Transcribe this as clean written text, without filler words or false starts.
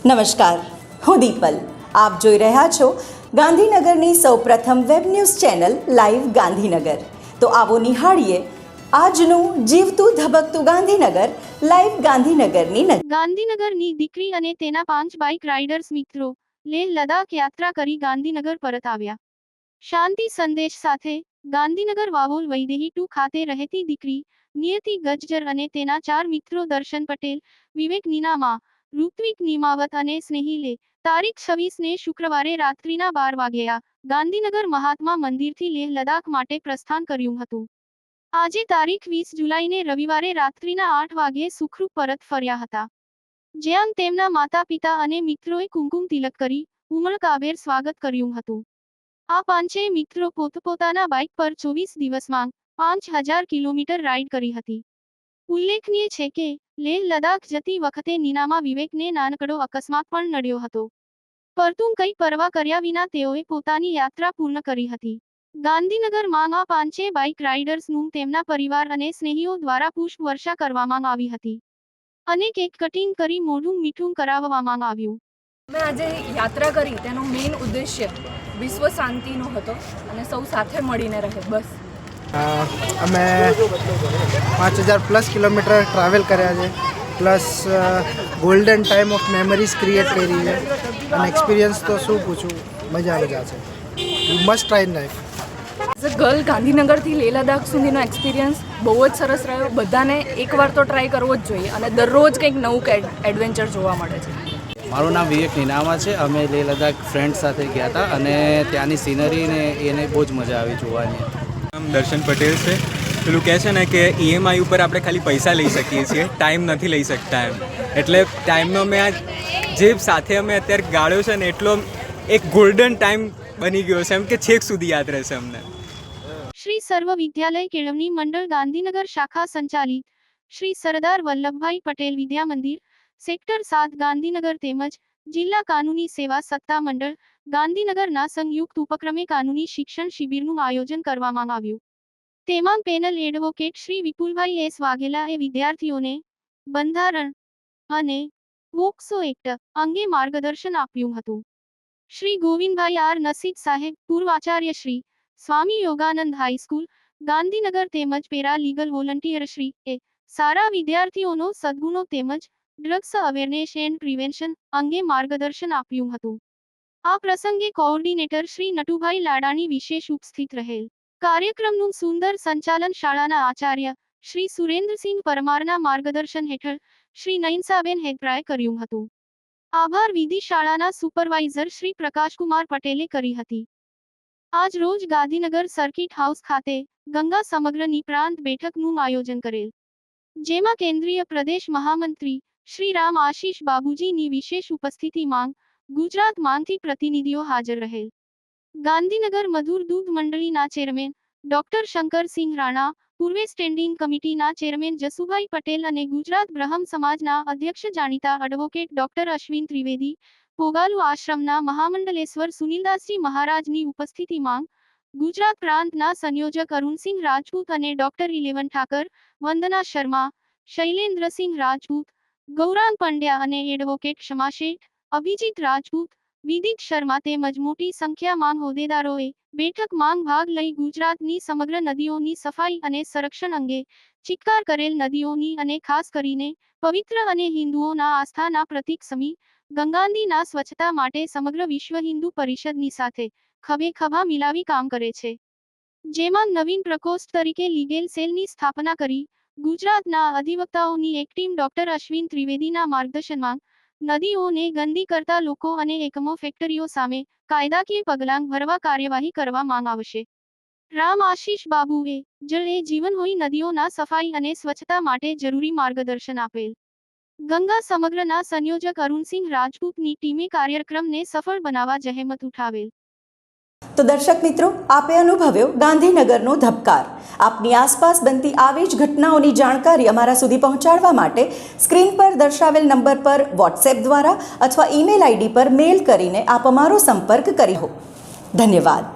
નમસ્કાર, હું દીપલ. આપ જોઈ રહ્યા છો ગાંધીનગરની સૌપ્રથમ web news channel live Gandhinagar. તો આવો નિહાળીએ આજનું જીવતું ધબકતું ગાંધીનગર લાઈવ ગાંધીનગરની નજર. ગાંધીનગરની દીકરી અને તેના 5 બાઇક રાઇડર્સ મિત્રો લેહ લદાખ યાત્રા કરી ગાંધીનગર પરત આવ્યા. શાંતિ સંદેશ સાથે ગાંધીનગર વાવોલ વૈદેહી 2 ખાતે રહેતી દીકરી નિયતિ ગજ્જર અને તેના 4 મિત્રો દર્શન પટેલ, વિવેક નીનામા, ઋત્વિક નિમાવત અને સ્નેહી લે તારીખ 26ને શુક્રવારે રાત્રિના 12 વાગ્યા ગાંધીનગર મહાત્મા મંદિરથી લેહ લદાખ માટે પ્રસ્થાન કર્યું હતું. આજે તારીખ 20 જુલાઈને રવિવારે રાત્રિના 8 વાગ્યે સુખરૂપ પરત ફર્યા હતા, જ્યાં તેમના માતા પિતા અને મિત્રોએ કુમકુમ તિલક કરી ઉમળકાભેર સ્વાગત કર્યું હતું. આ પાંચેય મિત્રો પોતપોતાના બાઇક પર 24 દિવસમાં 5000 કિલોમીટર રાઇડ કરી હતી. ઉલ્લેખનીય છે કે લેહ લદાખ જતી વખતે નીનામાં વિવેકને નાનકડો અકસ્માત પણ નડ્યો હતો, પરંતુ કંઈ પરવા કર્યા વિના તેઓએ પોતાની યાત્રા પૂર્ણ કરી હતી. ગાંધીનગરમાં આ પાંચેય બાઇક રાઇડર્સનું તેમના પરિવાર અને સ્નેહીઓ દ્વારા પુષ્પ વર્ષા કરવામાં આવી હતી અને કેક કટિંગ કરી મોઢું મીઠું કરાવવામાં આવ્યું. મેં આજે યાત્રા કરી તેનો મેઇન ઉદ્દેશ્ય વિશ્વ શાંતિનો હતો અને સૌ સાથે મળીને રહે, બસ. અમે 5000+ કિલોમીટર ટ્રાવેલ કર્યા છે, plus golden time of memories create કરી છે અને એક્સપિરિયન્સ તો શું પૂછું, મજા છે. You must try in life. As a girl ગાંધીનગરથી લેહ લદાખ સુધીનો એક્સપિરિયન્સ બહુ જ સરસ રહ્યો. બધાને એકવાર તો ટ્રાય કરવો જ જોઈએ અને દરરોજ કંઈક નવું એડવેન્ચર જોવા મળે છે. મારું નામ વિવેક નીનામા છે. અમે લેહ લદાખ ફ્રેન્ડ સાથે ગયા હતા અને ત્યાંની સિનરી ને એને બહુ જ મજા આવી જોવાની. નામ દર્શન પટેલ છે. પેલું કહે છે ને કે EMI ઉપર આપણે ખાલી પૈસા લઈ શકીએ છીએ, ટાઈમ નથી લઈ શકતા એમ. એટલે ટાઈમનો મેં આ જે સાથે અમે અત્યારે ગાળ્યો છે ને એટલો એક ગોલ્ડન ટાઈમ બની ગયો છે, એમ કે છેક સુધી યાદ રહેશે અમને. શ્રી સર્વ વિદ્યાલય કેળવણી મંડળ ગાંધીનગર શાખા સંચાલિત શ્રી સરદાર વલ્લભભાઈ પટેલ વિદ્યા મંદિર, સેક્ટર 7 ગાંધીનગર તેમજ જિલ્લા કાનૂની સેવા સત્તા મંડળ ગાંધીનગરના સંયુક્ત ઉપક્રમે કાનૂની શિક્ષણ શિબિરનું આયોજન કરવામાં આવ્યું. તેમાં પેનલ એડવોકેટ શ્રી વિપુલભાઈ એસ વાઘેલાએ વિદ્યાર્થીઓને બંધારણ અને પોક્સો એક્ટ અંગે માર્ગદર્શન આપ્યું હતું. શ્રી ગોવિંદભાઈ આર નસીદ સાહેબ, પૂર્વ આચાર્ય શ્રી સ્વામી યોગાનંદ હાઈસ્કૂલ ગાંધીનગર તેમજ પેરા લીગલ વોલન્ટિયર શ્રી એ સારા વિદ્યાર્થીઓનો સદ્ગુણો તેમજ ડ્રગ્સ અવેરનેસ એન્ડ પ્રિવેન્શન અંગે માર્ગદર્શન આપ્યું હતું. આ પ્રસંગે કોઓર્ડિનેટર શ્રી નટુભાઈ લાડાણી વિશેષ ઉપસ્થિત રહેલ. કાર્યક્રમનું સુંદર સંચાલન શાળાના આચાર્ય શ્રી સુરેન્દ્રસિંહ પરમારના માર્ગદર્શન હેઠળ શ્રી નયનસાબેન હેગરાએ કર્યું હતું. આભાર વિધિ શાળાના સુપરવાઇઝર શ્રી પ્રકાશકુમાર પટેલે કરી હતી. આજ રોજ ગાંધીનગર સર્કિટ હાઉસ ખાતે ગંગા સમગ્રની પ્રાંત બેઠકનું આયોજન કરેલ, જેમાં કેન્દ્રીય પ્રદેશ મહામંત્રી શ્રી રામ આશીષ બાબુજીની વિશેષ ઉપસ્થિતિમાં ગુજરાત માંથી પ્રતિનિધિઓ હાજર રહેલ. ગાંધીનગર મધુર દૂધ મંડળીના ચેરમેન ડોક્ટર શંકરસિંહ રાણા, પૂર્વે સ્ટેન્ડિંગ કમિટીના ચેરમેન જસુભાઈ પટેલ અને ગુજરાત બ્રહ્મ સમાજના અધ્યક્ષ જાણીતા એડવોકેટ ડોક્ટર અશ્વિન ત્રિવેદી, પોગાલુ આશ્રમના મહામંડલેશ્વર સુનિલદાસજી મહારાજની ઉપસ્થિતિમાં ગુજરાત પ્રાંતના સંયોજક અરુણસિંહ રાજપૂત અને ડોક્ટર ઇલેવન ઠાકર, વંદના શર્મા, શૈલેન્દ્રસિંહ રાજપૂત, ગૌરાંગ પંડ્યા અને એડવોકેટ ક્ષમા શેઠ, અભિજીત રાજપૂત, વિદિત શર્મા તેમજ મોટી સંખ્યામાં હોદ્દેદારોએ બેઠકમાં ભાગ લઈ ગુજરાતની સમગ્ર નદીઓની સફાઈ અને સંરક્ષણ અંગે ચિત્કાર કરેલ. નદીઓની અને ખાસ કરીને પવિત્ર અને હિન્દુઓના આસ્થાના પ્રતીક સમી ગંગાનદીના સ્વચ્છતા માટે સમગ્ર વિશ્વ હિન્દુ પરિષદની સાથે ખભે ખભા મિલાવી કામ કરે છે, જેમાં નવીન પ્રકોષ્ઠ તરીકે લીગેલ સેલની સ્થાપના કરી ગુજરાતના અધિવક્તાઓની એક ટીમ ડોક્ટર અશ્વિન ત્રિવેદીના માર્ગદર્શનમાં નદીઓને ગંદી કરતા લોકો અને એકમો ફેક્ટરીઓ સામે કાયદાકીય પગલાં ભરવા કાર્યવાહી કરવામાં આવશે. રામ આશીષ બાબુએ જળ એ જીવન હોય નદીઓના સફાઈ અને સ્વચ્છતા માટે જરૂરી માર્ગદર્શન આપેલ. ગંગા સમગ્રના સંયોજક અરુણસિંહ રાજપૂતની ટીમે કાર્યક્રમને સફળ બનાવવા જહેમત ઉઠાવેલ. તો દર્શક મિત્રો, આપે અનુભવ્યો ગાંધીનગરનો ધબકાર. આપની આસપાસ બનતી આવી જ ઘટનાઓની જાણકારી અમારા સુધી પહોંચાડવા માટે સ્ક્રીન પર દર્શાવેલ નંબર પર વોટ્સએપ દ્વારા અથવા ઈમેલ આઈડી પર મેલ કરીને આપ અમારો સંપર્ક કરી હો. ધન્યવાદ.